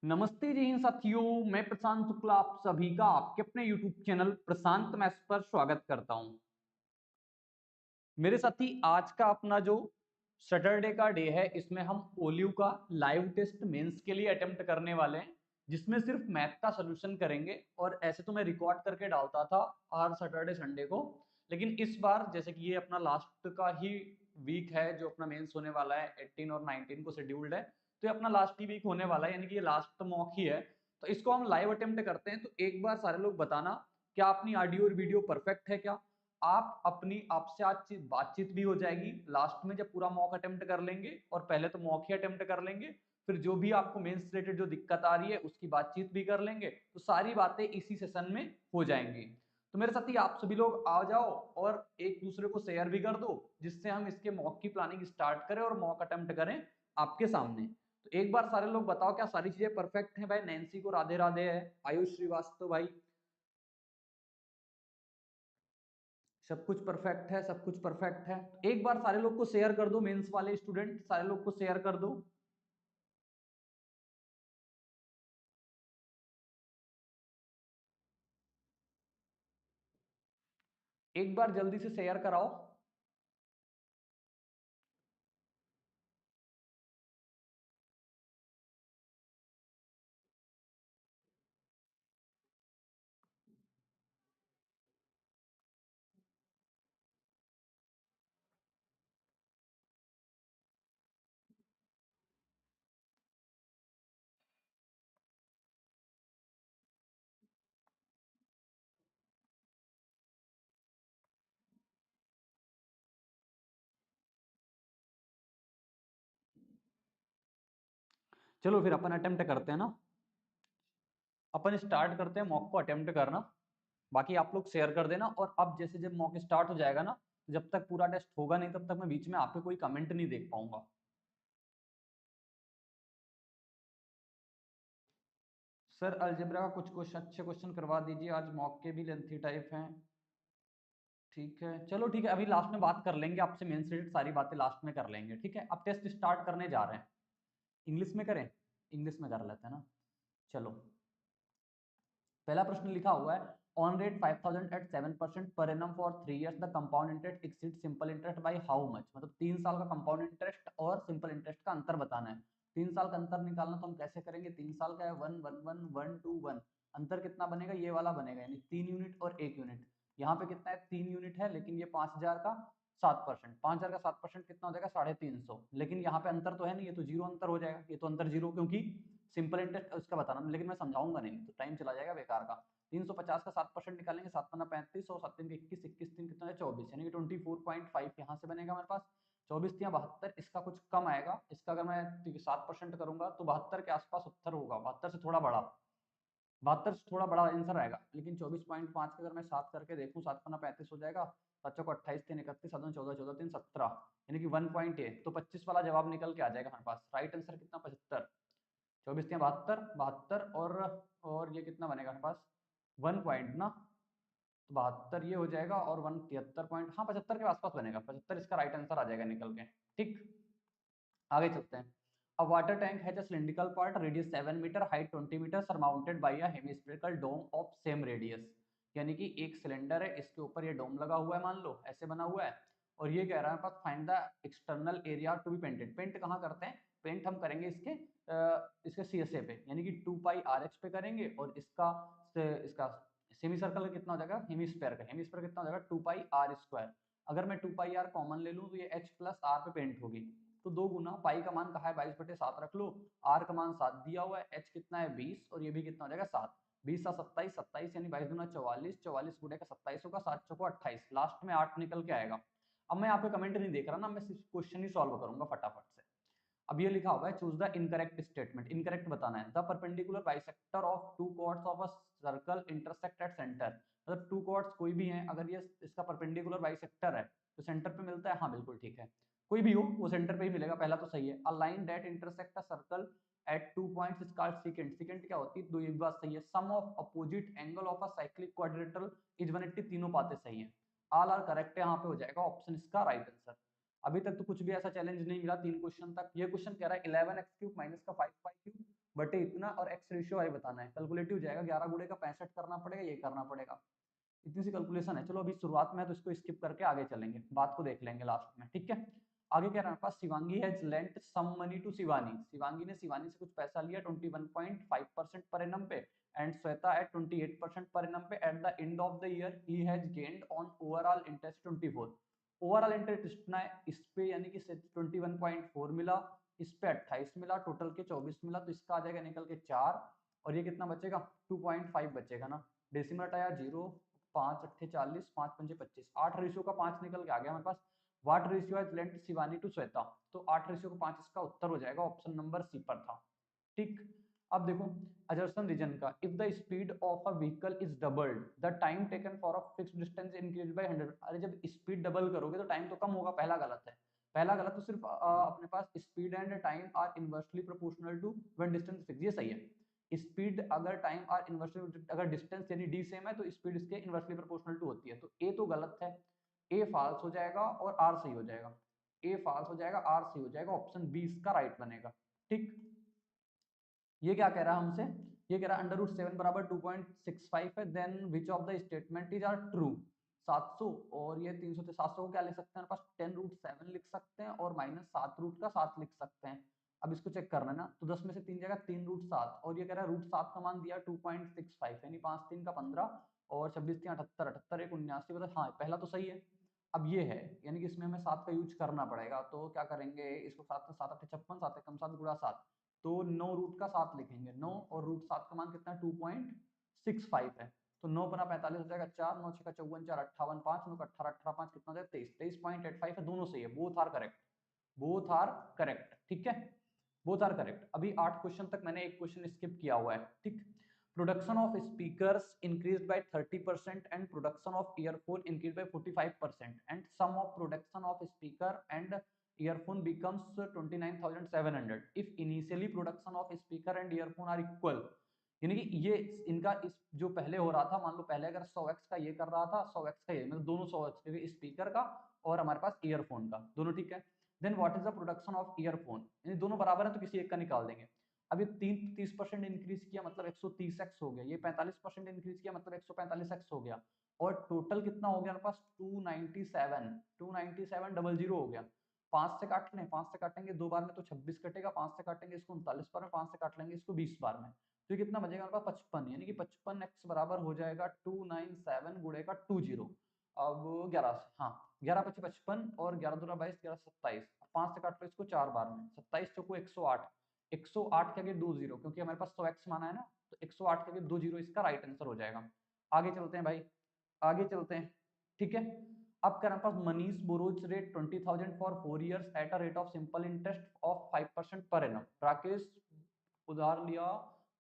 नमस्ते जी साथियों, मैं प्रशांत शुक्ला आप सभी का आपके अपने YouTube चैनल प्रशांत मैथ्स पर स्वागत करता हूं। मेरे साथी आज का अपना जो सैटरडे का डे है, इसमें हम ओलिव का लाइव टेस्ट मेंस के लिए अटेम्प्ट करने वाले हैं, जिसमें सिर्फ मैथ का सोल्यूशन करेंगे। और ऐसे तो मैं रिकॉर्ड करके डालता था हर सैटरडे संडे को, लेकिन इस बार जैसे कि ये अपना लास्ट का ही वीक है जो अपना मेंस होने वाला है, 18 और 19 को शेड्यूल्ड है, तो ये अपना लास्ट ही वीक होने वाला है, यानी कि ये लास्ट मॉक ही है। तो इसको हम लाइव अटेम्प्ट करते हैं। तो एक बार सारे लोग बताना, क्या अपनी ऑडियो और वीडियो परफेक्ट है क्या? आप अपनी आपसे आज बातचीत भी हो जाएगी लास्ट में जब पूरा मॉक अटेम्प्ट कर लेंगे, और पहले तो मॉक ही अटेम्प्ट कर लेंगे, फिर जो भी आपको मेंस रिलेटेड जो दिक्कत आ रही है उसकी बातचीत भी कर लेंगे। तो सारी बातें इसी सेशन में हो जाएंगी। तो मेरे साथी आप सभी लोग आ जाओ और एक दूसरे को शेयर भी कर दो, जिससे हम इसके मॉक की प्लानिंग स्टार्ट करें और मॉक अटेम्प्ट करें आपके सामने। तो एक बार सारे लोग बताओ, क्या सारी चीजें परफेक्ट हैं? भाई नैन्सी को राधे राधे है, आयुष श्रीवास्तव भाई, सब कुछ परफेक्ट है, सब कुछ परफेक्ट है। एक बार सारे लोग को शेयर कर दो, मेंस वाले स्टूडेंट सारे लोग को शेयर कर दो। एक बार जल्दी से शेयर कराओ। चलो फिर अपन अटेम्प्ट करते हैं ना, अपन स्टार्ट करते हैं मॉक को अटेम्प्ट करना। बाकी आप लोग शेयर कर देना। और अब जैसे जब मॉक स्टार्ट हो जाएगा ना, जब तक पूरा टेस्ट होगा नहीं तब तक मैं बीच में आपके कोई कमेंट नहीं देख पाऊंगा। सर अलजेब्रा का कुछ क्वेश्चन अच्छे क्वेश्चन करवा दीजिए, आज मॉक के भी लेंथी टाइप हैं। ठीक है, चलो ठीक है, अभी लास्ट में बात कर लेंगे आपसे, मेन से सारी बातें लास्ट में कर लेंगे। ठीक है, अब टेस्ट स्टार्ट करने जा रहे हैं। इंग्लिश में करें? इंग्लिश में कर लेते हैं ना। चलो, पहला प्रश्न लिखा हुआ है, on rate 5000 at 7% per annum for 3 years the compound interest exceed simple interest by how much. मतलब 3 साल का कंपाउंड इंटरेस्ट और सिंपल इंटरेस्ट का अंतर बताना है। 3 साल का अंतर निकालना तो हम कैसे करेंगे, 3 साल का है 1 1 1 1 2 1, अंतर कितना बनेगा, ये वाला बनेगा, यानी 3 यूनिट और 1 यूनिट। यहाँ पे कितना है, 3 यूनिट है, लेकिन ये 5000 का 7%, 5000 का 7% कितना हो जाएगा, 350। लेकिन यहाँ पे अंतर तो है नहीं, ये तो जीरो अंतर हो जाएगा, ये तो अंतर जीरो, क्योंकि सिंपल इंटरेस्ट उसका बताना, लेकिन मैं समझाऊंगा नहीं तो टाइम चला जाएगा बेकार का। 350 का 7% निकालेंगे, 7 पन्ना 35 और 7 3 21, 21 3 कितना है 24, यानी कि 24.5 यहाँ से बनेगा हमारे पास। 24 या 72, इसका कुछ कम आएगा, इसका अगर मैं 7% करूंगा तो 72 के आसपास उत्तर होगा, 72 से थोड़ा बड़ा, 72 से थोड़ा बड़ा आंसर आएगा। लेकिन 24.5 का अगर मैं 7 करके देखूँ, 7 पन्ना 35 हो जाएगा, 7 को 28 3 31 7 14 14 3 17, यानी कि 1.8, तो 25 वाला जवाब निकल के आ जाएगा हमारे पास। राइट आंसर कितना, 75। 24 या 72, 72 और ये कितना बनेगा हमारे पास, 1 पॉइंट ना, तो 72 ये हो जाएगा, और 1 73 पॉइंट, हाँ 75 के आसपास बनेगा, 75 इसका राइट आंसर आ जाएगा निकल के। ठीक, आगे चलते हैं। A water tank has a cylindrical part, radius 7 metre, height 20 metre, surmounted by a hemispherical dome of same radius। यानी कि एक सिलेंडर है, इसके ऊपर ये डोम लगा हुआ है, मान लो ऐसे बना हुआ है, और ये कह रहा है पास find the external area to be painted. Paint कहाँ करते हैं, पेंट हम करेंगे इसके सीएसए पे, यानी कि 2 पाई आर एच पे करेंगे, और इसका सेमी सर्कल का कितना हो जाएगा, हेमिस्फीयर कितना हो जाएगा, 2 पाई आर स्क्वायर। अगर मैं 2 पाई आर कॉमन ले लूँ तो ये एच प्लस आर पे पेंट होगी, तो 2 गुना पाई का मान कहा है 22/7 रख लो, आर का मान 7 दिया हुआ है, एच कितना है 20, और ये भी कितना हो जाएगा 7, 20 सा 27, 27 यानी 22 दूना 44, 44 गुणे का 27 होगा, 7 चौको 28, लास्ट में 8 निकल के आएगा। अब मैं यहाँ पे कमेंट नहीं देख रहा ना, मैं सिर्फ क्वेश्चन ही सॉल्व करूंगा फटाफट से। अब ये लिखा हुआ है, choose the incorrect statement, incorrect बताना है। The perpendicular bisector of two chords of a circle intersect at centre. मतलब टू कॉर्ड्स कोई भी हैं, अगर ये इसका परपेंडिकुलर बाइसेक्टर है तो सेंटर पे मिलता है, हाँ बिल्कुल ठीक है, कोई भी हो वो सेंटर पे ही मिलेगा, पहला तो सही है। A line that intersect a circle at 2 points is called secant. Secant क्या होती है, दो, एक बात सही है। Sum of opposite angle of a cyclic quadrilateral is 180, तीनों बातें सही हैं, ऑल आर करेक्ट है, यहाँ पे हो जाएगा ऑप्शन इसका राइट आंसर। अभी तक तो कुछ भी ऐसा चैलेंज नहीं मिला 3 क्वेश्चन तक। ये क्वेश्चन कह रहा है 11x³ माइनस का 5y³ बटे इतना और एक्स रेशियो वाई बताना है। कैलकुलेटिव जाएगा, 11 गुणे का 65 करना पड़ेगा, ये करना पड़ेगा। इतनी सी कैलकुलेशन है। चलो अभी शुरुआत में है तो इसको स्किप करके आगे चलेंगे, बात को देख लेंगे लास्ट में, ठीक है। आगे कह रहा है पास Shivangi has lent some money to Shivani. Shivangi ने शिवानी से कुछ पैसा लिया 21.5% पर एनम पे, and Shweta eight 28% per annum पे। At the end of the year he has gained on overall interest 24। Overall interest कितना है इस पे, यानी कि 21.4 मिला, इस पे 28 मिला, टोटल के 24 मिला, तो इसका आ जाएगा निकल के 4, और ये कितना बचेगा 2.5 बचेगा ना। डेसिमल हटाया 0, 5 अट्ठे 40, 5 पंजे 25, 8 रेशियो का 5 निकल के आ गया हमारे पास। What ratio has lent Shivani to Shweta, तो 8 रेशियो का 5 इसका उत्तर हो जाएगा, ऑप्शन नंबर सी पर था, ठीक। अब देखो अजर्सन रीजन का, if the speed of a vehicle is doubled the time taken for a fixed distance increase by 100। अरे जब स्पीड डबल करोगे तो टाइम तो कम होगा, पहला गलत है। पहला गलत, तो सिर्फ अपने पास speed and time are inversely proportional to when distance fix, ये सही है। स्पीड अगर टाइम आर इनवर्सली, अगर डिस्टेंस यानी डी सेम है तो स्पीड इसके इनवर्सली प्रोपोर्शनल टू होती है, तो ए तो गलत है, ए फॉल्स हो जाएगा और आर सही हो जाएगा। ए फॉल्स हो जाएगा, आर सही हो जाएगा, ऑप्शन बी इसका राइट बनेगा, ठीक। ये क्या कह रहा है हमसे, ये कह रहा है अंडर रूट 7 बराबर 2.65 है, then which of the statement is are true. 700 और ये 300 थे, 700 को क्या लिख सकते हैं, पास 10 रूट 7 लिख सकते हैं और माइनस 7 रूट का 7 लिख सकते हैं। अब इसको चेक करना है ना, तो 10 में से 3 जाएगा 3 रूट 7, और ये कह रहा है रूट 7 का मान दिया 2.65, यानी 5 3 का 15 और 26 3 78, 78 1 79, मतलब हाँ पहला तो सही है। अब ये है, यानी कि इसमें हमें 7 का यूज करना पड़ेगा, तो क्या करेंगे, इसको 7 में 7 8 56, 7 कम 7 गुणा 7, तो 9 रूट का 7 लिखेंगे, 9 और रूट 7 का मान कितना है 2.65 है, तो 9 बना 45 हो जाएगा 4, 9 6 54, 4 58, 5 9 18 18 5 कितना हो जाएगा 23, 23.85 है, दोनों सही है, both are correct, both are correct, ठीक है, बोथ आर करेक्ट। अभी 8 क्वेश्चन तक मैंने एक क्वेश्चन स्किप किया हुआ है, ठीक। Production of speakers increased by 30% and production of earphone increased by 45% and sum of production of speaker and earphone becomes 29,700 if initially production of speaker and earphone are equal। यानी कि ये इनका इस जो पहले हो रहा था, मान लो पहले अगर 100x का ये कर रहा था, 100x का ये, मतलब दोनों 100x स्पीकर का और हमारे पास ईयरफोन का, दोनों ठीक है। Then what is the production of earphone, यानी दोनों बराबर है तो किसी एक का निकाल देंगे। अब ये 30% इंक्रीज किया मतलब 130x हो गया, ये 45% इंक्रीज किया मतलब 145x हो गया, और टोटल कितना हो गया हमारे पास 297 हो गया। 5 से काट लें, 5 से काटेंगे 2 बार में तो 26 कटेगा, 5 से काटेंगे इसको 39 बार में, 5 से काट लेंगे इसको 20 बार में, तो ये कितना बचेगा हमारे पास 55, यानी कि 55x बराबर हो जाएगा 297 गुणे का 20। अब 11 से, हाँ 11 पचे 55 और 11 दूना 22, 11 27, 5 से काट लो इसको 4 बार में, 27 चौको 108, 108 के आगे 2 जीरो, क्योंकि हमारे पास 100x माना है ना, तो 108 के आगे 2 जीरो इसका राइट आंसर हो जाएगा। आगे चलते हैं भाई, आगे चलते हैं, ठीक है। अब कर पास Manish borrows rate 20,000 for 4 years at a rate of simple interest of 5% per annum. Rakesh उधार लिया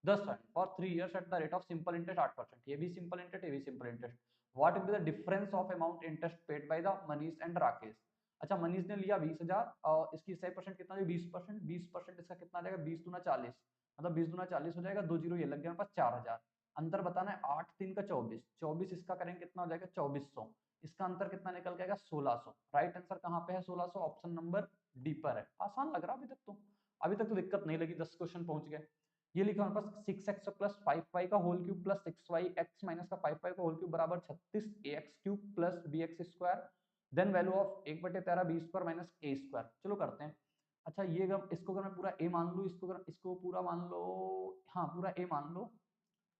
10 for 3 years at the rate of simple interest 8%, ये भी सिंपल इंटरेस्ट, ये भी simple interest. What will be the difference of amount interest paid by the Manish and Rakesh. अच्छा मनीष ने लिया 20,000 और इसकी 6% कितना है 20%, 20% इसका कितना आ जाएगा 20 दूना 40, मतलब 20 दूना 40 हो जाएगा, 2 जीरो ये लग गया पास 4,000। अंतर बताना है 8 3 का 24, 24 इसका करेंगे कितना हो जाएगा 2400, इसका अंतर कितना निकल जाएगा 1600। राइट आंसर कहाँ पे है 1600, ऑप्शन नंबर डी पर है। आसान लग रहा अभी तक तो, अभी तक तो दिक्कत नहीं लगी, 10 क्वेश्चन पहुंच गए। ये लिखा हमारे पास 6x प्लस 5y का whole cube plus 6y x minus का 5y का होल क्यूब बराबर 36 ax cube plus bx square, then value of 1/13 b square minus a square. चलो करते हैं। अच्छा ये अगर इसको अगर मैं पूरा a मान लूँ, इसको अगर इसको पूरा मान लो, हाँ पूरा a मान लो,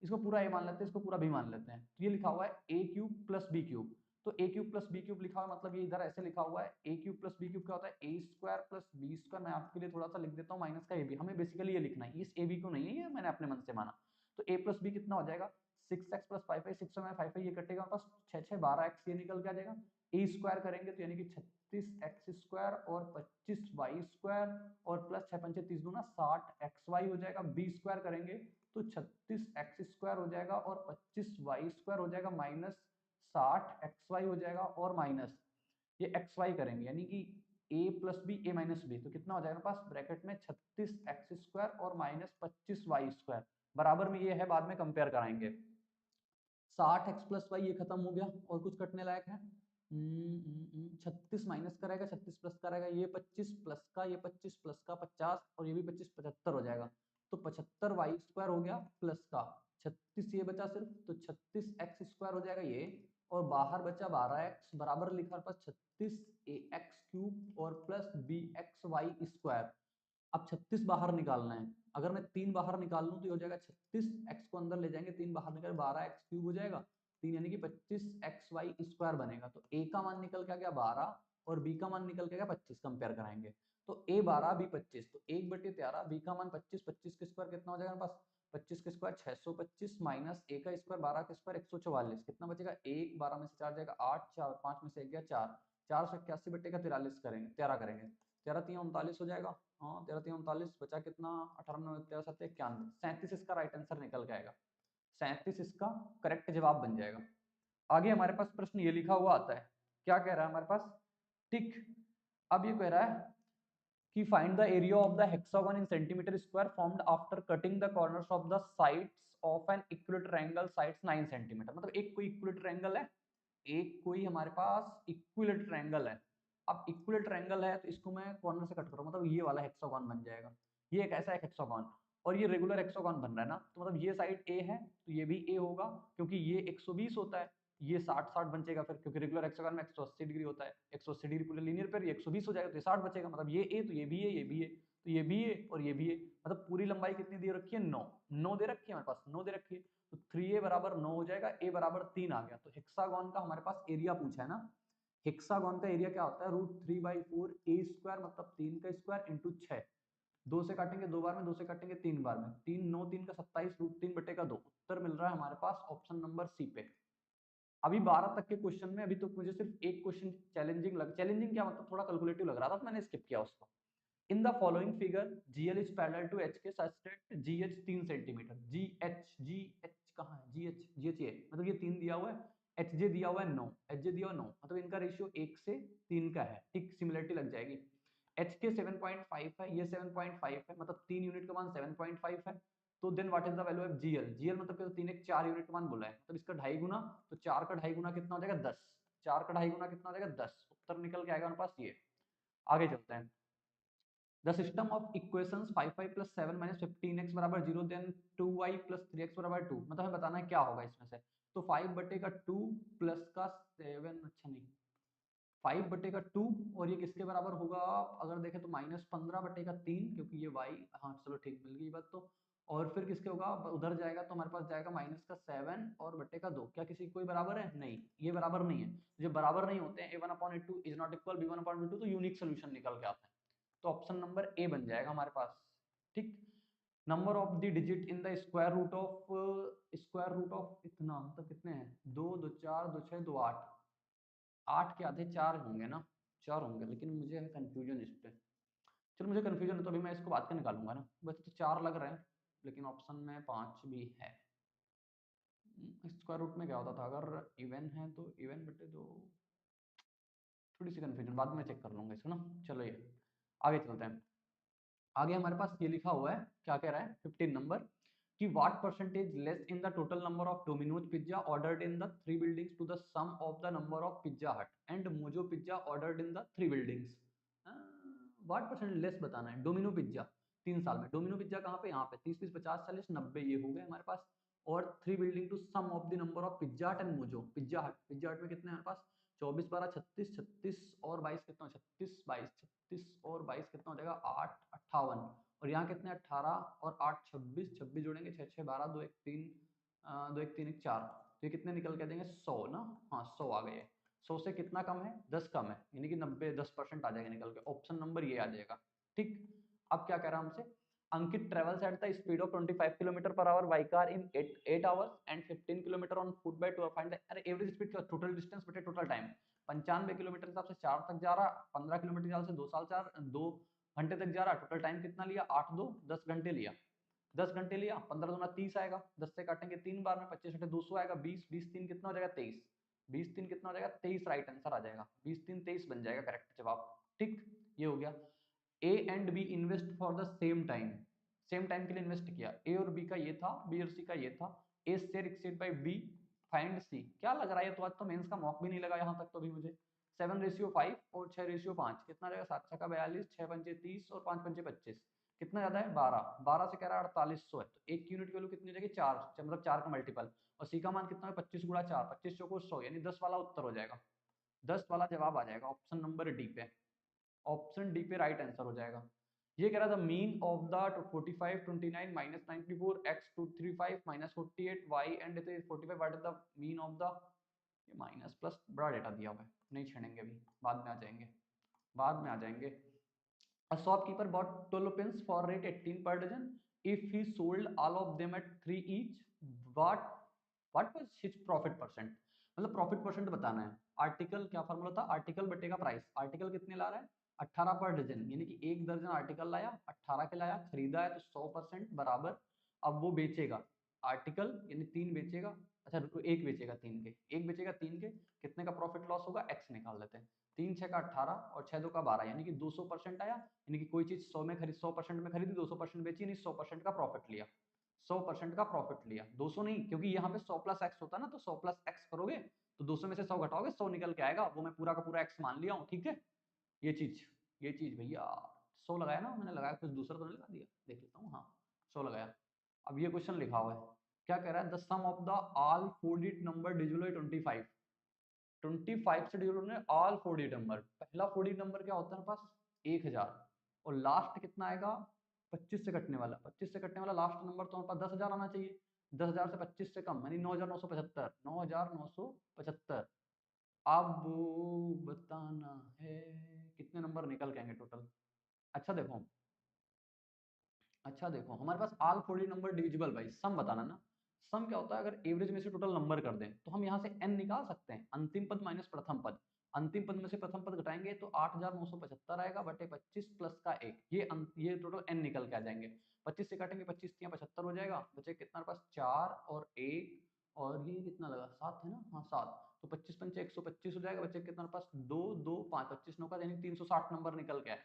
इसको पूरा a मान लेते हैं, इसको पूरा b मान लेते हैं, तो ये लिखा हुआ है a cube plus b cube, तो a cube plus b cube लिखा हुआ है, मतलब ये इधर ऐसे लिखा हुआ है a cube plus b cube क्या होता है a square plus b square. मैं आपके लिए थोड़ा सा लिख देता हूँ माइनस का ab, हमें बेसिकली ये लिखना है, इस ab को नहीं है, ये मैंने अपने मन से माना। तो a प्लस b कितना हो जाएगा 6x प्लस 5y, 6 में 5y ये कटेगा पास 6 6 12x, ये निकल के आ जाएगा। a स्क्वायर करेंगे तो यानी कि 36x स्क्वायर और 25y स्क्वायर और प्लस 6 पंचे 30 दूना 60xy हो जाएगा। b स्क्वायर करेंगे तो 36x स्क्वायर हो जाएगा और 25y स्क्वायर हो जाएगा माइनस 60xy हो जाएगा, और माइनस ये xy करेंगे यानी कि a plus B A minus B, तो कितना हो जाएगा पास ब्रैकेट में 36x स्क्वायर और माइनस 25y स्क्वायर, बराबर में ये है, बाद में कंपेयर कराएंगे। 60x प्लस वाई ये खत्म हो गया, और कुछ कटने लायक है 36 माइनस का रहेगा, 36 प्लस का रहेगा, ये 25 प्लस का, ये 25 प्लस का 50 और ये भी 25 75 हो जाएगा। तो 75y² हो गया प्लस का 36 ये बचा सिर्फ, तो 36x² हो जाएगा ये, और बाहर बचा 12x बराबर लिखा पास 36ax³ और प्लस bxy²। अब 36 बाहर निकालना है, अगर मैं 3 बाहर निकाल लूं तो ये हो जाएगा 36x को अंदर ले जाएंगे, 3 बाहर निकल 12x³ हो जाएगा, 3 यानी कि 25xy² बनेगा। तो a का मान निकल के आ गया 12 और b का मान निकल के आ गया 25, कंपेयर कराएंगे तो a 12 b 25, तो 1/13 b का मान 25, 25 के स्क्वायर कितना हो जाएगा मेरे पास, 25 के स्क्वायर 625 माइनस a का स्क्वायर 12 के स्क्वायर 144, कितना बचेगा 1, 12 में से 4 जाएगा 8, 4 5 में से 1 गया 4, 481/43 करेंगे 13 करेंगे, 13 3 39 हो जाएगा, हाँ 13 3 39 बचा कितना 18 9 13 7 91, 37 इसका राइट आंसर निकल के आएगा, 37 इसका करेक्ट जवाब बन जाएगा। आगे हमारे पास प्रश्न ये लिखा हुआ आता है, क्या कह रहा है हमारे पास, टिक। अब ये कह रहा है कि find the area of the hexagon in centimetre square formed after cutting the corners of the sides of an equilateral angle sides 9 centimetre. मतलब एक कोई इक्विलेटरल एंगल है, एक कोई हमारे पास इक्विलेटरल एंगल है। अब इक्विलेटरल एंगल है तो इसको मैं कॉर्नर से कट करूँ, मतलब ये वाला हेक्सागन बन जाएगा, ये एक ऐसा हेक्सागन और ये रेगुलर हेक्सागन बन रहा है ना, तो मतलब ये साइड ए है तो ये भी ए होगा, क्योंकि ये 120 होता है, ये 60 बचेगा फिर, क्योंकि रेगुलर हेक्सागन में 180 डिग्री होता है, 180 डिग्री पूरे लीनियर पर, ये 120 हो जाएगा तो ये 60 बचेगा, मतलब ये ए तो ये भी ए, ये भी ए तो ये भी ए और ये भी ए, मतलब पूरी लंबाई कितनी दे रखी है 9, 9 दे रखी है हमारे पास, 9 दे रखी है, तो 3a बराबर 9 हो जाएगा, a बराबर 3 आ गया। तो हेक्सागन का हमारे पास एरिया पूछा है ना, हेक्सागन का एरिया क्या होता है, √3/4 a² मतलब 3 का स्क्वायर इंटू 6, 2 से काटेंगे 2 बार में, 2 से काटेंगे 3 बार में, 3 9 3 का 27 √3/2, उत्तर मिल रहा है हमारे पास ऑप्शन नंबर सी पे। अभी 12 तक के क्वेश्चन में अभी तो मुझे सिर्फ एक क्वेश्चन चैलेंजिंग क्या मतलब थोड़ा कैलकुलेटिव लग रहा था तो मैंने स्किप किया उसको। In the following figure GL is parallel to HK such that GH 3 centimetre, GH कहाँ है, GH ये मतलब ये 3 दिया हुआ है, HJ दिया हुआ है 9, HJ दिया हुआ 9, मतलब इनका रेशियो 1 से 3 का है, ठीक सिमिलरिटी लग जाएगी। HK 7.5 है, ये 7.5 है, मतलब 3 यूनिट का मान 7.5 है, तो then what is the value of GL मतलब 3 1 4 यूनिट का मान बोला है, मतलब इसका 2.5 गुना, तो 4 का 2.5 गुना कितना हो जाएगा 10, 4 का 2.5 गुना कितना हो जाएगा 10, उत्तर निकल के आएगा हमारे पास ये। आगे चलते हैं, the system of equations 5y + 7 - 15x = 0 then 2y + 3x = 2, मतलब हमें बताना है क्या होगा इसमें से, तो 5/2 प्लस का 7, अच्छा नहीं 5/2 और ये किसके बराबर होगा, अगर देखें तो -15/3, क्योंकि ये y, हाँ चलो ठीक मिल गई बात तो, और फिर किसके होगा उधर जाएगा तो हमारे पास जाएगा -7 और /2, क्या किसी कोई बराबर है, नहीं ये बराबर नहीं है, जो बराबर नहीं होते हैं a1/2 is not equal b1/2, तो यूनिक सोल्यूशन निकल के आता है, तो ऑप्शन नंबर ए बन जाएगा हमारे पास, ठीक। Number of the digit in the square root of इतना, मतलब कितने हैं 2 2 4 2 6 2 8, 8 के आधे 4 होंगे ना, 4 होंगे, लेकिन मुझे है कंफ्यूजन इस पे, चलो मुझे कंफ्यूजन है तो अभी मैं इसको बात कर निकालूंगा ना, वैसे तो 4 लग रहे हैं लेकिन ऑप्शन में 5 भी है। स्क्वायर रूट में क्या होता था, अगर इवन है तो इवन बटे 2, थोड़ी सी कंफ्यूजन बाद में चेक कर लूंगा इसको ना, चलो ये आगे चलते हैं। आगे हमारे पास ये लिखा हुआ है, क्या कह रहा है 15 नंबर, कि what percentage less in the total number of Domino's pizza ordered in the 3 buildings to the sum of the number of pizza हट and mojo pizza ordered in the 3 buildings. What percentage less बताना है, domino pizza 3 साल में, domino pizza कहाँ पे, यहाँ पे 30 30 50 40 90 ये हो गए हमारे पास, और 3 building to sum of the number of pizza हट एंड मोजो, पिज्जा हट में कितने हमारे पास 24 12 36 36 और 22 कितना, 36 22 36 और 22 कितना हो जाएगा 8 58, और यहाँ कितने 18 और 8 26 26 जोड़ेंगे 6 6 12 2 1 3 2 1 3 1 4, तो ये कितने निकल के देंगे 100 ना, हाँ 100 आ गए, 100 से कितना कम है 10 कम है, यानी कि 90 10% आ जाएगा निकल के, ऑप्शन नंबर ये आ जाएगा, ठीक। अब क्या कह रहा है हमसे, Ankit travels at the speed of 25 km/h by car in 8 hours and 15 km on foot by 2, find the, अरे एवरेज स्पीड क्या, टोटल डिस्टेंस बटे टोटल टाइम, 95 किलोमीटर हिसाब से 4 तक जा रहा, 15 किलोमीटर हिसाब से 2 साल 4 2 घंटे तक जा रहा, टोटल टाइम कितना लिया 8 2 10 घंटे लिया, 10 घंटे लिया, 15 दूना 30 आएगा, 10 से काटेंगे 3 बार में, 25 घंटे 200 आएगा, 20 20 3 कितना हो जाएगा 23, 20 3 कितना हो जाएगा 23, राइट आंसर आ जाएगा, 20 3 23 बन जाएगा करेक्ट जवाब, ठीक। ये हो गया, A and B invest for the same time के लिए इन्वेस्ट किया, ए और बी का ये था, बी और सी का ये था, A share exceed by B, find C, क्या लग रहा है, तो आज तो मेंस का मॉक भी नहीं लगा यहाँ तक तो अभी मुझे, 7:5 और 6:5 कितना रहेगा, 7 6 42 6 पंचे 30 और 5 पंचे 25, कितना ज्यादा है 12, 12 से कह रहा है 4800 है, तो एक यूनिट की वैल्यू कितनी हो जाएगी 4, मतलब 4 का मल्टीपल, और सी का मान कितना है 25 गुणा 4, 25 चौको 100, यानी 10 वाला उत्तर हो जाएगा, 10 वाला जवाब आ जाएगा ऑप्शन नंबर डी पे, ऑप्शन डी पे राइट आंसर हो जाएगा। ये कह रहा था mean of the 45 29 minus 94 x 235 minus 48 y and 45, what is the mean of the, ये माइनस प्लस बड़ा डेटा दिया हुआ है, नहीं छेड़ेंगे अभी, बाद में आ जाएंगे, बाद में आ जाएंगे। A shopkeeper bought 12 pens for rate 18 per dozen. If he sold all of them at 3 each, what what was his profit percent? मतलब प्रॉफिट परसेंट बताना है। आर्टिकल क्या फॉर्मूला था, आर्टिकल बटेगा प्राइस, आर्टिकल कितने ला रहा है 18 पर डजन, यानी कि एक दर्जन आर्टिकल लाया, 18 के लाया, खरीदा है तो 100% बराबर, अब वो बेचेगा आर्टिकल यानी 3 बेचेगा, अच्छा एक बेचेगा 3 के, एक बेचेगा 3 के, कितने का प्रॉफिट लॉस होगा x निकाल लेते हैं, 3 6 का 18 और 6 2 का 12, यानी कि 200% आया, यानी कि कोई चीज 100% में खरीदी 200% बेची, नहीं 100% का प्रॉफिट लिया, 100% का प्रॉफिट लिया, 200 नहीं, क्योंकि यहाँ पे 100 प्लस एक्स होता है ना, तो 100 प्लस एक्स करोगे तो 200 में से 100 घटाओगे 100 निकल के आएगा, वो मैं पूरा का पूरा एक्स मान लिया हूँ, ठीक है। ये चीज भैया 100 लगाया ना मैंने, लगाया कुछ दूसरा तो नहीं लगा दिया, देख लेता हूँ, हाँ 100 लगाया। अब ये क्वेश्चन लिखा हुआ है, क्या कह रहा है, the sum of the all 4 digit number divisible by 25, 25 से डिवाइड होने ऑल 4 डिजिट नंबर, पहला 4 डिजिट नंबर क्या होता है पास 1000, और लास्ट कितना आएगा 25 से कटने वाला, 25 से कटने वाला लास्ट नंबर तो हमारे पास 10,000 आना चाहिए, 10,000 से 25 से कम यानी 9,975, 9,975। अब बताना है कितने नंबर निकल के आएंगे टोटल। अच्छा देखो, अच्छा देखो हमारे पास all 4 digit number divisible by sum बताना ना, सम क्या होता है, अगर एवरेज में से टोटल नंबर कर दें तो हम यहाँ से n निकाल सकते हैं, अंतिम पद माइनस प्रथम पद, अंतिम पद में से प्रथम पद घटाएंगे तो 8,975 आएगा बटे 25 प्लस का 1, ये टोटल n निकल के आ जाएंगे, 25 से काटेंगे 25 तियां 75 हो जाएगा, बचे कितना पास 4 और 1, और ये कितना लगा 7 है ना, हाँ 7, तो 25 पंचे 125 हो जाएगा, बचे कितना पास 2 2 5, 25 9 का यानी 360 नंबर निकल के आए,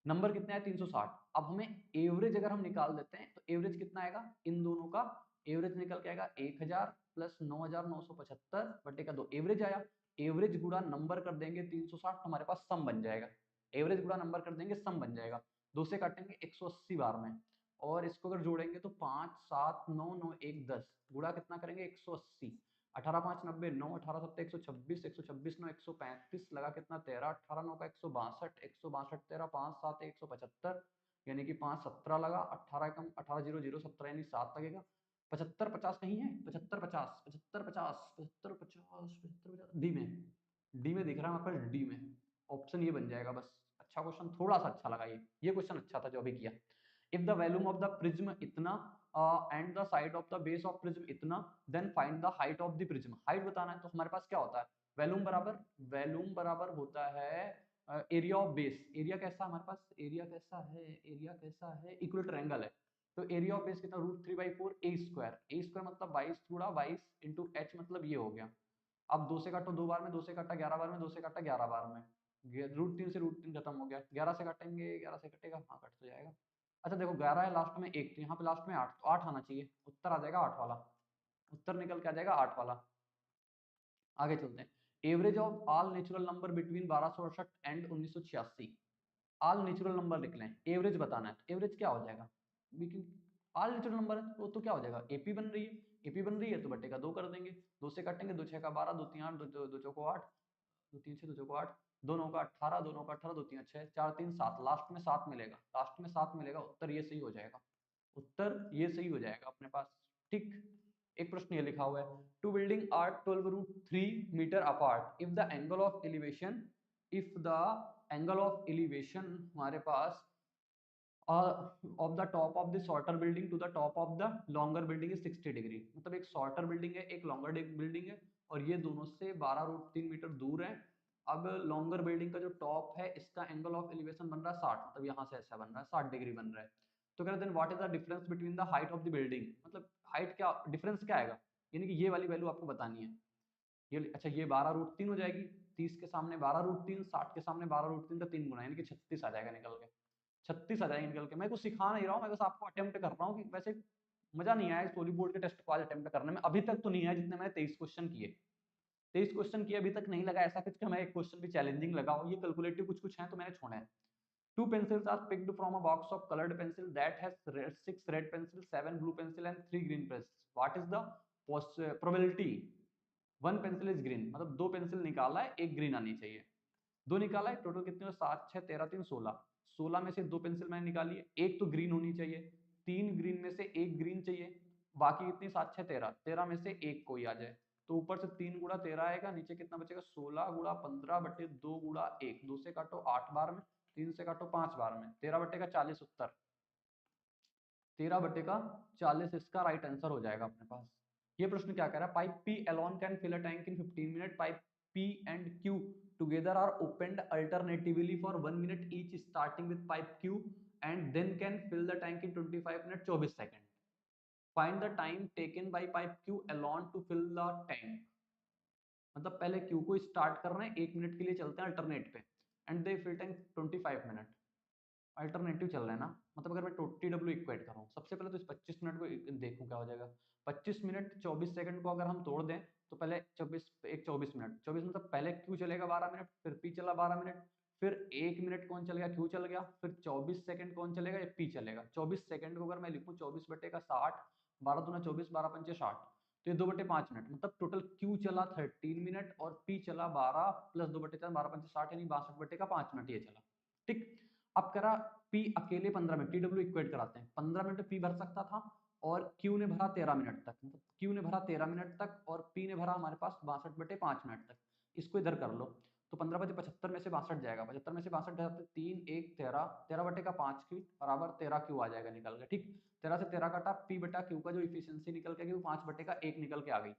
नंबर कितना है 360। अब हमें एवरेज अगर हम निकाल देते हैं तो एवरेज कितना आएगा, इन दोनों का एवरेज निकल के आएगा 1000 प्लस 9,975 बटे का 2, एवरेज आया, एवरेज गुणा नंबर कर देंगे 360 तो हमारे पास सम बन जाएगा, एवरेज गुणा नंबर कर देंगे सम बन जाएगा, 2 से काटेंगे 180 बार में, और इसको अगर जोड़ेंगे तो 5 7 9 9 1 10, गुणा कितना करेंगे 180, 18 5 90, 9 18 7 126, 126 9 135, लगा कितना 13, 18 9 का 162, 162 13 5 7 175, यानी कि 5 17 लगा, 18 कम 18 0 0 17 यानी 7 लगेगा, 75 50 कहीं है, 75 50 75 50 75 50 75 50 डी में, डी में दिख रहा है हमारे पास, डी में ऑप्शन ये बन जाएगा बस। अच्छा क्वेश्चन, थोड़ा सा अच्छा लगा, ये क्वेश्चन अच्छा था जो अभी किया। If the volume of the prism इतना and the side of the base of prism इतना, then find the height of the prism, height बताना है तो हमारे पास क्या होता है, वॉल्यूम बराबर होता है एरिया ऑफ बेस, एरिया कैसा हमारे पास, एरिया कैसा है इक्वल ट्रायंगल है, तो एरिया ऑफ बेस कितना √3/4 ए स्क्वायर मतलब 22 गुणा 22 इंटू एच, मतलब ये हो गया। अब 2 से काटो 2 बार में, 2 से काटा 11 बार में, 2 से काटा 11 बार में, √3 से √3 खत्म हो गया, 11 से काटेंगे 11 से कटेगा, हाँ कट तो जाएगा। अच्छा देखो 11 है लास्ट में 1, तो यहाँ पे लास्ट में 8, तो 8 आना चाहिए, उत्तर आ जाएगा 8 वाला, उत्तर निकल के आ जाएगा 8 वाला। आगे चलते हैं, average of all natural number between 1268 and 1986, all natural number लिख लें, एवरेज बताना है, एवरेज क्या हो जाएगा, ऑल नेचुरल नंबर है वो तो क्या हो जाएगा, एपी बन रही है, एपी बन रही है तो बटे का 2 कर देंगे, 2 से काटेंगे 2 6 का 12, 2 3 8, 2 चौको 8, 2 3 6 2 चौको 8, 2 9 का 18, 2 9 का 18, 2 3 6, 4 3 7, लास्ट में 7 मिलेगा, लास्ट में 7 मिलेगा, उत्तर ये सही हो जाएगा, उत्तर ये सही हो जाएगा अपने पास, ठीक। एक प्रश्न ये लिखा हुआ है, two building are 12√3 metre apart, if the angle of elevation, if the angle of elevation हमारे पास of the top of the shorter building to the top of the longer building is 60 degree, मतलब एक shorter building है एक longer building है, और ये दोनों से 12√3 मीटर दूर है। अब लॉन्गर बिल्डिंग का जो टॉप है इसका एंगल ऑफ एलिवेशन बन रहा है 60, मतलब यहाँ से ऐसा बन रहा है 60 डिग्री बन रहा है, तो कह रहे हैं what is the difference between the height of the building, मतलब हाइट क्या डिफरेंस क्या आएगा, यानी कि ये वाली वैल्यू आपको बतानी है, ये अच्छा ये 12√3 हो जाएगी, 30 के सामने 12√3, 60 के सामने 12√3 का 3 गुना, यानी कि 36 आ जाएगा निकल के, 36 आ जाएगा निकल के। मैं कुछ सिखा नहीं रहा हूँ, मैं बस आपको अटेम्प्ट कर रहा हूँ कि वैसे मजा नहीं आया सोली बोर्ड के टेस्ट को आज अटेम्प्ट करने में, अभी तक तो नहीं आया जितने मैंने 23 क्वेश्चन किए, 23 क्वेश्चन किए अभी तक नहीं लगा ऐसा कुछ कि हमें एक क्वेश्चन भी चैलेंजिंग लगा हो, ये कैलकुलेटिव कुछ कुछ है तो मैंने छोड़े हैं। 2 pencils are picked from a box of colored pencil that has 6 red pencils, 7 blue pencil and 3 green pencils. What is the probability? 1 pencil is green, मतलब 2 पेंसिल निकाला है, एक ग्रीन आनी चाहिए। 2 निकाला है, टोटल कितने हो? 7 6 13 3 16। 16 में से 2 पेंसिल मैंने निकाली है, एक तो ग्रीन होनी चाहिए, 3 ग्रीन में से एक ग्रीन चाहिए, बाकी कितनी? 7 6 13, 13 में से एक कोई आ जाए, तो ऊपर से 3 गुणा 13 आएगा, नीचे कितना बचेगा? 16 गुणा 15 बटे 2 गुणा 1, 2 से काटो 8 बार में, 3 से काटो 5 बार में, 13 बटे का 40 उत्तर, 13 बटे का 40 इसका राइट आंसर हो जाएगा अपने पास। ये प्रश्न क्या कह रहा है? Pipe P alone can fill a tank in 15 minute, pipe P and Q together are opened alternatively for 1 minute each starting with pipe Q and then can fill the tank in 25 minute 24 second. Find the time taken by pipe Q alone to fill the tank. मतलब पहले Q को start कर रहे हैं, 1 minute के लिए चलते हैं अल्टरनेट पे, and they fill tank 25 minute. Alternative चल रहा है ना, मतलब अगर मैं टी डब्ल्यू इक्वेट करूँ, सबसे पहले तो इस 25 मिनट को देखूं क्या हो जाएगा। 25 मिनट 24 सेकंड को अगर हम तोड़ दें तो पहले 24 एक 24 मिनट, 24 मतलब पहले क्यू चलेगा 12 मिनट, फिर पी चला 12 मिनट, फिर 1 मिनट कौन चल गया? क्यू चल गया, फिर 24 सेकंड कौन चलेगा? ये पी चलेगा। 24 सेकंड को अगर मैं लिखूं 24 बटे का 60, 12 दूना 24, 12 पंचे 60, तो ये 2 बटे 5 मिनट, मतलब टोटल क्यू चला 13 मिनट और पी चला 12 प्लस 2 बटे 4, 12 पंचे 60 यानी 62 बटे का 5 मिनट ये चला। ठीक, अब करा पी अकेले 15 मिनट, टी डब्ल्यू इक्वेट कराते हैं, 15 मिनट पी भर सकता था और क्यू ने भरा 13 मिनट तक, मतलब क्यू ने भरा 13 मिनट तक और पी ने भरा हमारे पास 62 बटे 5 मिनट तक। इसको इधर कर लो तो 15 बटे 75 में से 62 जाएगा, 75 में से 62 जाते 3 1 13, 13 बटे का 5 की बराबर 13 क्यू आ जाएगा निकल के। ठीक, 13 से 13 काटा, पी बटा क्यू का जो इफिशियंसी निकल के वो 5 बटे का 1 निकल के आ गई।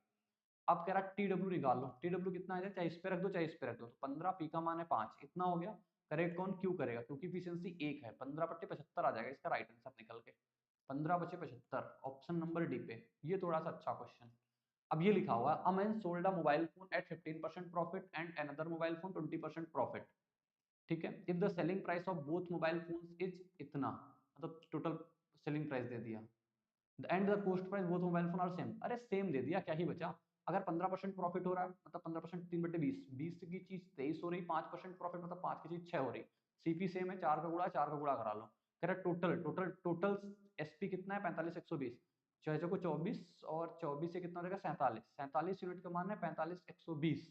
अब कह रहा टी डब्ल्यू निकाल लो, टी डब्ल्यू कितना आ जाए? चाहे इस पे रख दो चाहे इस पे रख दो, तो 15, पी का मान है 5, इतना हो गया। करेक्ट कौन? क्यू करेगा, क्योंकि इफिशियंसी 1 है। 15 बटे 75 आ जाएगा इसका राइट आंसर निकल के, 15 बचे 75, ऑप्शन नंबर डी पे। ये थोड़ा सा अच्छा क्वेश्चन। अब ये लिखा हुआ है a man sold a mobile phone at 15% profit and another mobile phone 20% profit. ठीक है, if the selling price of both mobile phones is इतना, मतलब टोटल सेलिंग प्राइस दे दिया, and the cost price both mobile phone are same. अरे same दे दिया, क्या ही बचा? अगर 15% प्रॉफिट हो रहा है मतलब 15% 3 बटे 20, 20 की चीज 23 हो रही, 5% प्रॉफिट मतलब 5 की चीज 6 हो रही, सीपी सेम है, 4 का गुणा 4 का गुणा करा लो। कह रहा टोटल टोटल टोटल एसपी कितना है? 45 120, 6 को 24 और 24 से कितना हो जाएगा? 47, 47 यूनिट का मान है 45 120,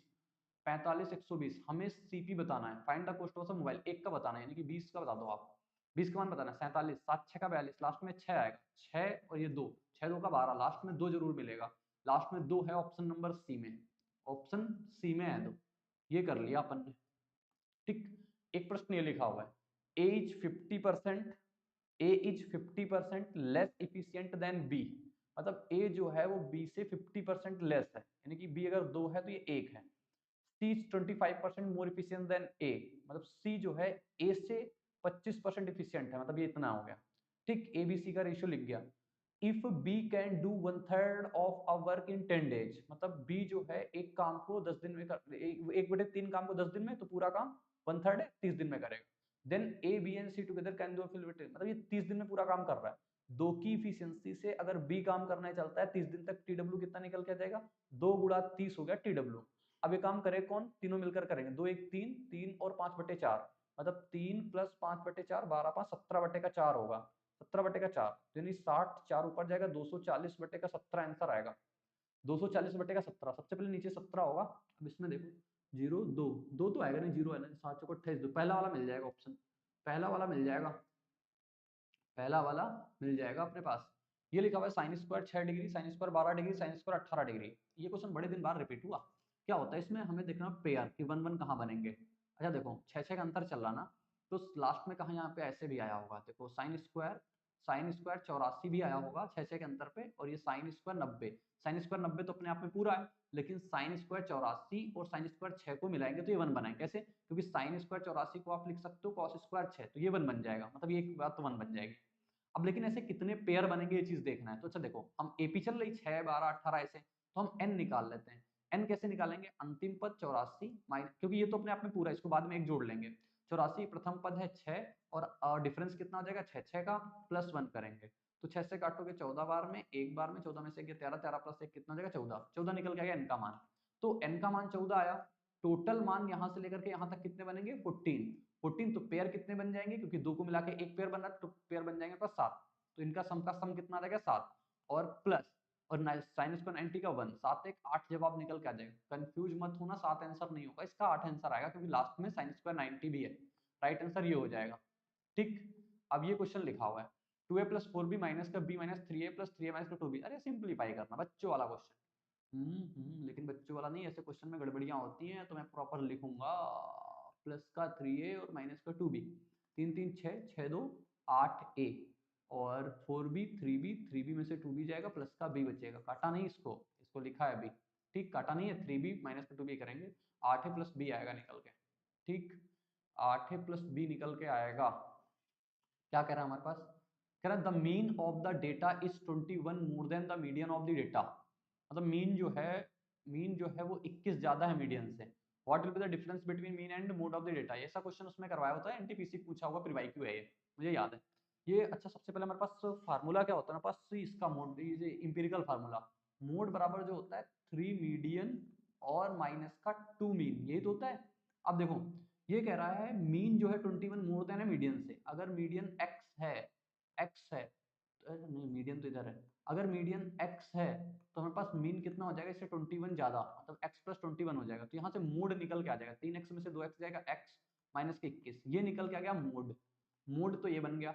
45 120। हमें सीपी बताना है, find the cost of mobile, एक का बताना है यानी कि 20 का बता दो आप, 20 का मान बताना है। 47, 7 6 का 42, लास्ट में 6 आएगा, 6 और ये 2, 6 2 का 12, लास्ट में 2 जरूर मिलेगा, लास्ट में 2 है ऑप्शन नंबर सी में, ऑप्शन सी में है 2। ये कर लिया अपन ने। ठीक, एक प्रश्न ये लिखा हुआ है A is 50%, A is 50% less efficient than B, मतलब ए जो है वो बी से 50% लेस है, यानी कि बी अगर 2 है तो ये 1 है। सी इज 25% मोर इफिशियंट देन ए, मतलब सी जो है ए से 25% इफिशियंट है, मतलब ये इतना हो गया। ठीक, ए बी सी का रेशियो लिख गया। If B can do 1/3 of a work in 10 days, मतलब बी जो है एक काम को 10 दिन में कर, 1/3 काम को 10 दिन में, तो पूरा काम 1/3 है 30 दिन में करेगा। Then A B and C together can do मतलब ये 30 दिन में पूरा काम कर रहा है। दो की इफिशियंसी से अगर बी काम करना चलता है 30 दिन तक, टी डब्ल्यू कितना निकल के आ जाएगा? 2 गुणा 30 हो गया टी डब्ल्यू। अब ये काम करे कौन? तीनों मिलकर करेंगे, 2 1 3, 3 और 5 बटे 4, मतलब 3 प्लस 5 बटे 4, 12 5 17 बटे का 4 होगा, 17 बटे का 4 यानी 60, 4 ऊपर जाएगा 240 बटे का 17 आंसर आएगा। 240 बटे का 17, सबसे पहले नीचे 17 होगा। अब इसमें देखो 0 2 2 तो आएगा नहीं, 0 है ना, 7 चौको 28, दो पहला वाला मिल जाएगा ऑप्शन, पहला वाला मिल जाएगा, पहला वाला मिल जाएगा अपने पास। ये लिखा हुआ है sine square 6 degree, sine square 12 degree, sine square 18 degree. ये क्वेश्चन बड़े दिन बाद रिपीट हुआ। क्या होता है इसमें? हमें देखना पेयर कि 1 1 कहाँ बनेंगे। अच्छा देखो 6 6 का अंतर चल रहा ना, तो लास्ट में कहाँ यहाँ पे ऐसे भी आया होगा, देखो साइन स्क्वायर 84 भी आया होगा 6 6 के अंतर पे, और ये साइन स्क्वायर 90, साइन स्क्वायर 90 तो अपने आप में पूरा है, लेकिन साइन स्क्वायर 84 और साइन स्क्वायर 6 को मिलाएंगे तो ये 1 बनाएंगे। कैसे? क्योंकि साइन स्क्वायर 84 को आप लिख सकते हो कॉस स्क्वायर 6, तो ये 1 बन जाएगा, मतलब ये एक बात तो 1 बन जाएगी। अब लेकिन ऐसे कितने पेयर बनेंगे ये चीज देखना है। तो अच्छा देखो हम एपी चल रही 6 12 18 ऐसे, तो हम एन निकाल लेते हैं। एन कैसे निकालेंगे? अंतिम पद 84 माइनस, क्योंकि ये तो अपने आप में पूरा है, इसको बाद में एक जोड़ लेंगे। 84 प्रथम पद है 6 और डिफरेंस कितना हो जाएगा? 6 6 का प्लस 1 करेंगे, तो 6 से काटोगे 14 बार में, एक बार में 14 में से 13, 13 प्लस 1 कितना हो जाएगा? 14, 14 निकल के आएगा एन का मान। तो एन का मान 14 आया, टोटल मान यहां से लेकर के यहां तक कितने बनेंगे? 14। 14, तो पेयर कितने बन जाएंगे, क्योंकि 2 को मिला के एक पेयर बन रहा है, तो पेयर बन जाएंगे आपका 7, तो इनका सम का सम कितना आ जाएगा 7, और प्लस और साइन स्क्वायर 90 का 1, 7 1 8 जवाब निकल के आ जाएगा। कंफ्यूज मत होना, 7 आंसर नहीं होगा, इसका 8 आंसर आएगा, क्योंकि लास्ट में साइन स्क्वायर 90 भी है। राइट आंसर ये हो जाएगा। ठीक, अब ये क्वेश्चन लिखा हुआ है 2a + 4b माइनस का b minus 3a + 3a minus का 2b। अरे सिंपलीफाई करना, बच्चों वाला क्वेश्चन। लेकिन बच्चों वाला नहीं, ऐसे क्वेश्चन में गड़बड़ियां होती हैं, तो मैं प्रॉपर लिखूंगा प्लस का 3a और माइनस का 2b, 3 3 6 6 2 8a, और 4b 3b 3b में से 2b जाएगा, प्लस का b बचेगा, काटा नहीं इसको, इसको लिखा है b। ठीक, काटा नहीं है, 3b माइनस का 2b करेंगे, 8a प्लस b आएगा निकल के। ठीक, 8a प्लस b निकल के आएगा। क्या कह रहा है हमारे पास, कह रहा है the mean of the data is 21 more than the median of the data. मतलब मीन जो है वो 21 ज्यादा है मीडियन से। What will be the difference between mean and mode of the data. ऐसा क्वेश्चन उसमें करवाया होता है, एनटीपीसी पूछा होगा, प्री क्यू है ये, मुझे याद है ये। अच्छा, सबसे पहले हमारे पास फार्मूला क्या होता है, हमारे पास इसका मोड, ये इंपेरिकल फार्मूला, मोड बराबर जो होता है 3 मीडियन और माइनस का 2 मीन, यही तो होता है। अब देखो, ये कह रहा है मीन जो है 21 मोर देन है मीडियन से। अगर मीडियन x है नहीं, मीडियन तो इधर है। अगर मीडियन x है तो हमारे पास मीन कितना हो जाएगा, इससे 21 ज्यादा, मतलब x + 21 हो जाएगा। तो यहाँ से मोड निकल के आ जाएगा, 3x में से 2x जाएगा, x माइनस के 21, ये निकल के आ गया मोड। मोड तो ये बन गया।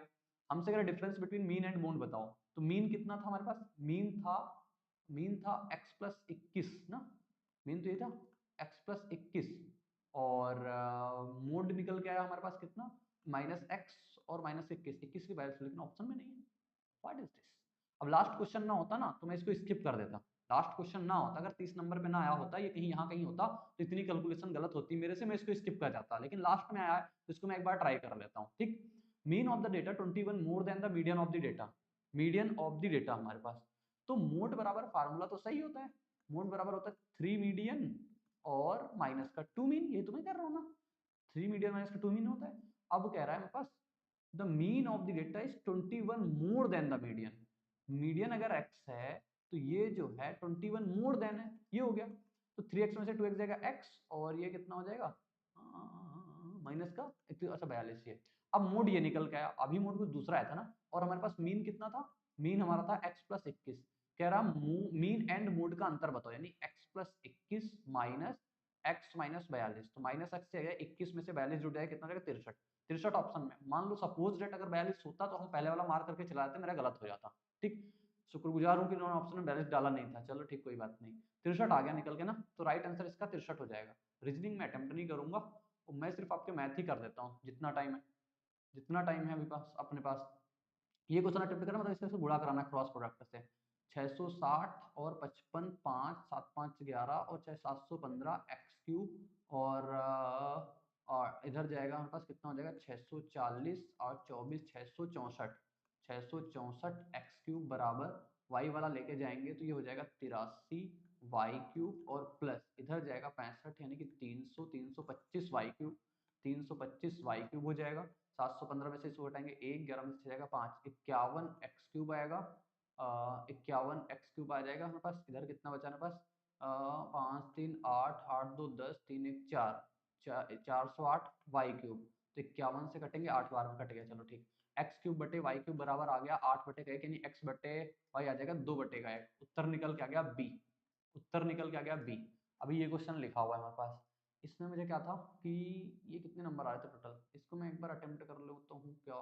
हमसे अगर difference between mean and mode बताओ, तो मीन कितना था हमारे पास, मीन था x + 21 ना, मीन तो ये था x + 21, और मोड निकल के आया हमारे पास कितना, -x और -21, 21 की वैल्यू, लेकिन ऑप्शन में नहीं है। What is this. अब लास्ट क्वेश्चन ना होता ना तो मैं इसको स्किप कर देता, लास्ट क्वेश्चन ना होता, अगर 30 नंबर पे ना आया होता, ये कहीं यहाँ कहीं होता, तो इतनी कैलकुलेशन गलत होती मेरे से, मैं इसको स्किप कर जाता, लेकिन लास्ट में आया है तो इसको मैं एक बार ट्राई कर लेता हूँ। ठीक, mean of the data 21 more than the median of the data, median of the data हमारे पास, तो मोड बराबर फार्मूला तो सही होता है, मोड बराबर होता है 3 मीडियन और माइनस का 2 मीन, ये तो मैं कर रहा हूँ ना, 3 मीडियन माइनस का 2 मीन होता है। अब कह रहा है मेरे पास the mean of the data is 21 more than the median. Median अगर x है तो ये जो है 21 मोर देन है, ये हो गया। तो 3x में से 2x जाएगा x, और ये कितना हो जाएगा माइनस का अच्छा 42 ये। अब मोड ये निकल के आया, अभी मोड कुछ दूसरा आया था ना, और हमारे पास मीन कितना था, मीन हमारा था x + 21। कह रहा मीन एंड मोड का अंतर बताओ, यानी x + 21 माइनस x माइनस 42, तो माइनस x से 21 में से 42 जुड़ जाएगा, कितना हो जाएगा 63। 63 ऑप्शन में, मान लो सपोज डेट अगर 42 होता तो हम पहले वाला मार्क करके चला जाते, मेरा गलत हो जाता। ठीक, शुक्रगुजार हूँ कि इन्होंने ऑप्शन में 42 डाला नहीं था, चलो ठीक, कोई बात नहीं। 63 आ गया निकल के ना, तो राइट आंसर इसका 63 हो जाएगा। रीजनिंग में अटेम्प्ट नहीं करूंगा, तो मैं सिर्फ आपके मैथ ही कर देता हूँ, जितना टाइम है अभी पास अपने पास। ये क्वेश्चन अटेम्प्ट करना मतलब इससे गुणा कराना क्रॉस प्रोडक्ट से, 660 और 55 5 7 5 11 और 715 x³ और इधर जाएगा हमारे पास कितना हो जाएगा 640 और 24 664, 664 x³ बराबर y वाला लेके जाएंगे तो ये हो जाएगा 83 y³ और प्लस इधर जाएगा 65, यानी कि 300 325 y³, 325 y³ हो जाएगा। 715 में से इसको घटाएंगे 1, 11 में से जाएगा 5, 51 x³ आएगा, 51 x³ आ जाएगा हमारे पास। इधर कितना बचा हमारे पास 5 3 8 8 2 10 3 1 4, 408 y³, तो 51 से कटेंगे 8 बार में कट गया, चलो ठीक। x³ बटे y³ बराबर आ गया 8 बटे का 1, यानी x बटे y आ जाएगा 2 बटे का 1। उत्तर निकल के आ गया b, उत्तर निकल के आ गया b। अभी ये क्वेश्चन लिखा हुआ है हमारे पास, इसमें मुझे क्या था कि ये कितने नंबर आ रहे थे टोटल, इसको मैं एक बार अटेम्प्ट कर लेता हूँ। क्या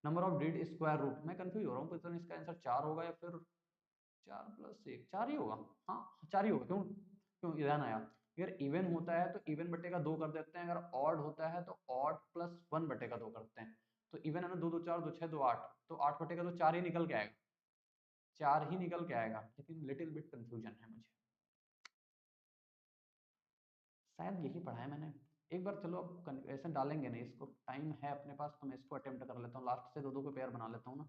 number of did square root, मैं कंफ्यूज हो रहा हूँ, पता नहीं इसका आंसर 4 होगा या फिर 4 + 1, 4 ही होगा, हाँ 4 ही होगा। क्यों क्यों ध्यान आया, अगर इवन होता है तो इवन बटे का 2 कर देते हैं, अगर ऑड होता है तो ऑड + 1 बटे का 2 करते हैं। तो इवन है ना, 2 2 4 2 6 2 8, तो 8 बटे का 2 4 ही निकल के आएगा, 4 ही निकल के आएगा, लेकिन लिटिल बिट कंफ्यूजन है मुझे, शायद यही पढ़ा है मैंने। एक बार चलो अब कन्फ्यूजन डालेंगे नहीं, इसको टाइम है अपने पास, तो मैं इसको अटेम्प्ट कर लेता हूँ, लास्ट से 2 2 के पेयर बना लेता हूँ ना,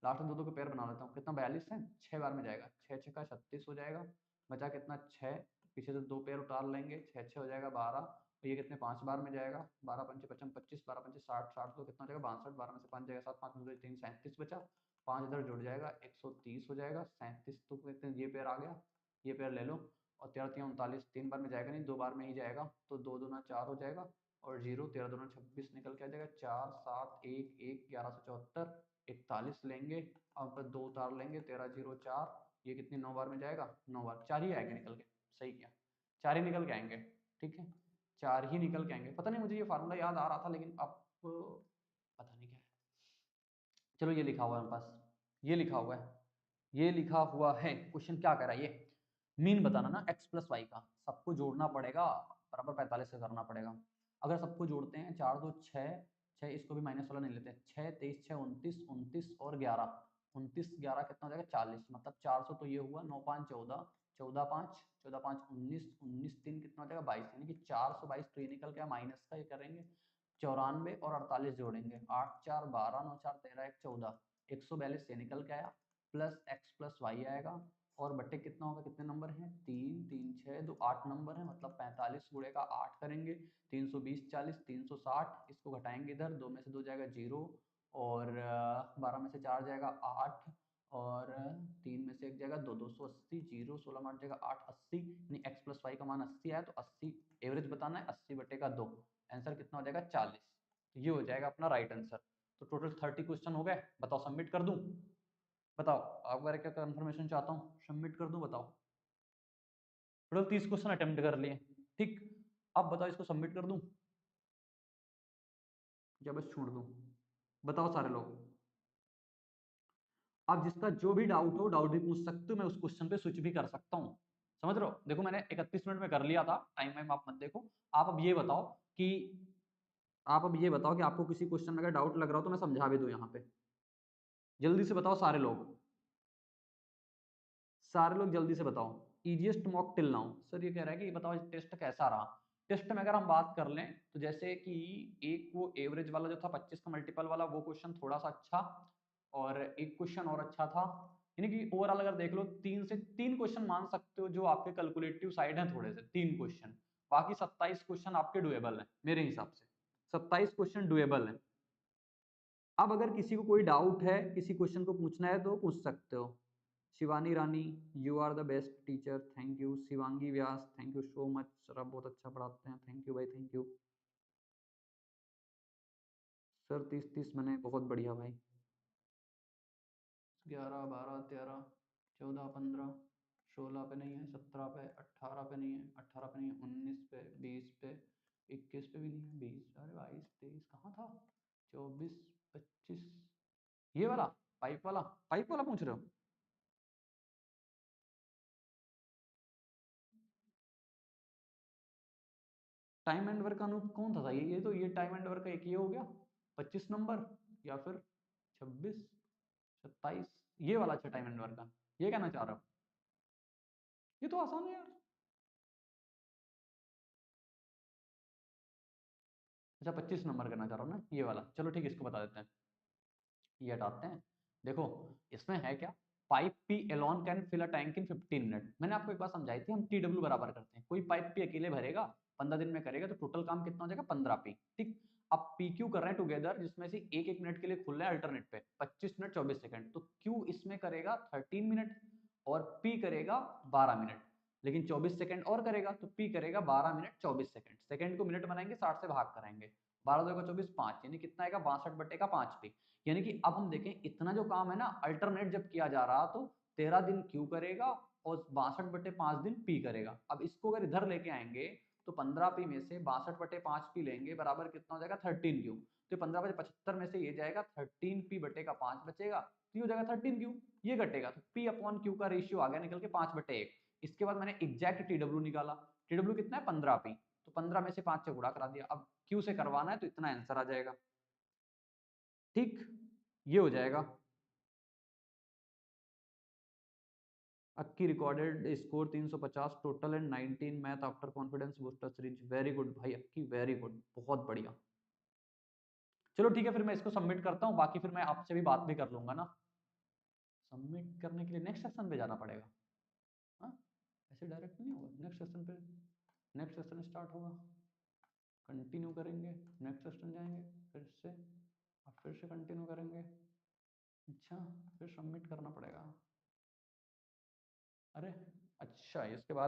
लास्ट में 2 2 के पेयर बना लेता हूँ। कितना 42 है, 6 बार में जाएगा, 6 6 का 36 हो जाएगा, बचा कितना 6, पीछे से 2 पेयर उतार लेंगे, 6 6 हो जाएगा 12, तो ये कितने 5 बार में जाएगा, 12 पंचे 55 25, 12 पंचे 60 60 तो कितना हो जाएगा 62, 12 में से 5 जाएगा 7 5 में 3 37 बचा, 5 इधर जुड़ जाएगा 130 हो जाएगा, 37 तो कितने ये पेयर आ गया, ये पेयर ले लो, और 13 3 39, 3 बार में जाएगा नहीं, 2 बार में ही जाएगा, तो 2 2 4 हो जाएगा, और 0, 13 दूना 26 निकल के आ जाएगा। 4 7 1 1 1174 41 लेंगे, अब 2 उतार लेंगे, 13 0 4, ये कितनी 9 बार में जाएगा, 9 बार, 4 ही आएंगे निकल के। सही किया, 4 ही निकल के आएंगे। ठीक है, 4 ही निकल के आएंगे। पता नहीं मुझे ये फार्मूला याद आ रहा था, लेकिन अब पता नहीं क्या है। चलो ये लिखा हुआ है मेरे पास, ये लिखा हुआ है, ये लिखा हुआ है। क्वेश्चन क्या कह रहा है, ये मीन बताना ना x प्लस वाई का, सबको जोड़ना पड़ेगा, बराबर 45 से करना पड़ेगा। अगर सबको जोड़ते हैं, 4 2 6, 6 इसको भी माइनस वाला नहीं लेते, 6 23 6 29, 29 और 11, 29 11 कितना हो जाएगा 40, मतलब 400 तो ये हुआ, 9 5 14, 14 5 14 5 19, 19 3 कितना हो जाएगा 22, यानी कि 422। तो ये निकल गया माइनस का, ये करेंगे 94 और 48 जोड़ेंगे, 8 4 12 9 4 13 1 14, 142 ये निकल के आया, प्लस x प्लस वाई आएगा, और बट्टे कितना होगा, कितने नंबर हैं 3 3 6 2 8 नंबर है, मतलब 45 गुणे का 8 करेंगे, 320 40 360, इसको घटाएंगे इधर, 2 में से 2 जाएगा 0, और 12 में से 4 जाएगा 8, और 3 में से 1 जाएगा 2, 280, 0 16 में 8 जाएगा 8, 80, यानी x प्लस वाई का मान 80 आया, तो 80 एवरेज बताना है, 80 बटे का 2, आंसर कितना हो जाएगा 40। ये हो जाएगा अपना राइट आंसर। तो टोटल 30 क्वेश्चन हो गए, बताओ सबमिट कर दूं, बताओ आप बारे क्या कंफर्मेशन चाहता हूँ, सबमिट कर दूं बताओ। टोटल 30 क्वेश्चन अटेम्प्ट कर लिए, ठीक, अब बताओ इसको सबमिट कर दूं या बस छोड़ दूं, बताओ सारे लोग। अब जिसका जो भी डाउट हो, डाउट भी पूछ सकते हो, मैं उस क्वेश्चन पे स्विच भी कर सकता हूँ, समझ रहे हो। देखो मैंने 31 मिनट में कर लिया था, टाइम वाइम आप मत देखो। आप अब ये बताओ कि आपको किसी क्वेश्चन में अगर डाउट लग रहा हो तो मैं समझा भी दूं यहाँ पे, जल्दी से बताओ सारे लोग, सारे लोग जल्दी से बताओ। Easiest mock till now, sir ये कह रहा है कि बताओ टेस्ट कैसा रहा। टेस्ट में अगर हम बात कर लें तो जैसे कि एक वो एवरेज वाला जो था 25 का मल्टीपल वाला, वो क्वेश्चन थोड़ा सा अच्छा, और एक क्वेश्चन और अच्छा था, यानी कि ओवरऑल अगर देख लो 3 क्वेश्चन मान सकते हो जो आपके कैलकुलेटिव साइड हैं थोड़े से, 3 क्वेश्चन, बाकी 27 क्वेश्चन आपके डुएबल हैं मेरे हिसाब से, 27 क्वेश्चन डुएबल हैं। अब अगर किसी को कोई डाउट है, किसी क्वेश्चन को पूछना है तो पूछ सकते हो। Shivani Rani, you are the best teacher, thank you. Shivangi Vyas, thank you so much sir, आप बहुत अच्छा पढ़ाते हैं, थैंक यू भाई, थैंक यू सर। 30 मैंने, बहुत बढ़िया भाई। 11 12 13 14 15 16 पे नहीं है, 17 पे, 18 पे नहीं है, 18 पे नहीं है, 19 पे, 20 पे, 21 पे भी नहीं है, 20 अरे 22 23 कहाँ था, 24 25, ये वाला पाइप वाला पूछ रहे हो। टाइम एंड वर्क का अनूप कौन था ये तो, ये टाइम एंड वर्क का एक ये हो गया 25 नंबर, या फिर 26 27, ये वाला अच्छा टाइम एंड वर्क का, ये कहना चाह रहा हूँ। ये तो आसान है यार। अच्छा 25 नंबर करना चाह रहा हूँ ना, ये वाला, चलो ठीक है इसको बता देते हैं, ये हटाते हैं। देखो इसमें है क्या, pipe P alone can fill a tank in 15 minute. मैंने आपको एक बात समझाई थी, हम टी डब्ल्यू बराबर करते हैं, कोई पाइप पी अकेले भरेगा 15 दिन में करेगा तो टोटल काम कितना हो जाएगा 15 पी, ठीक। अब पी क्यू कर रहे हैं टुगेदर, जिसमें से एक एक मिनट के लिए खुल रहा है अल्टरनेट पे, 25 मिनट 24 सेकंड, तो क्यू इसमें करेगा 13 मिनट और पी करेगा 12 मिनट, लेकिन 24 सेकंड और करेगा तो पी करेगा 12 मिनट 24 सेकंड, सेकंड को मिनट बनाएंगे 60 से भाग कराएंगे, 12 2 का 24 5, यानी कितना आएगा 62 बटे का 5 पी। यानी कि अब हम देखें इतना जो काम है ना अल्टरनेट जब किया जा रहा तो 13 दिन क्यू करेगा और 62 बटे 5 दिन पी करेगा। अब इसको अगर इधर लेके आएंगे तो 15 पी में से 62 बटे 5 पी लेंगे, बराबर कितना हो जाएगा 13 क्यू, तो 15 बटे 75 में से ये जाएगा 13 पी बटे का 5 बचेगा, तो ये हो जाएगा 13 क्यू, ये घटेगा, तो पी अपॉन क्यू का रेशियो आ गया निकल के 5 बटे 1। इसके बाद मैंने एग्जैक्ट टी डब्ल्यू निकाला, टी डब्ल्यू कितना है 15 पी, तो 15 में से 5 से गुणा करा दिया, अब क्यू से करवाना है तो इतना आंसर आ जाएगा, ठीक, ये हो जाएगा। Akki recorded score 350 total and 19 math after confidence booster series, very good भाई अक्की, वेरी गुड, बहुत बढ़िया। चलो ठीक है, फिर मैं इसको सबमिट करता हूँ, बाकी फिर मैं आपसे भी बात भी कर लूंगा ना। सबमिट करने के लिए नेक्स्ट सेशन पे जाना पड़ेगा, हाँ ऐसे डायरेक्ट नहीं होगा, नेक्स्ट सेशन पे, नेक्स्ट सेशन स्टार्ट होगा, कंटिन्यू करेंगे, नेक्स्ट सेशन जाएंगे फिर से, और फिर से कंटिन्यू करेंगे, अच्छा फिर सबमिट करना पड़ेगा, अरे अच्छा इसके बाद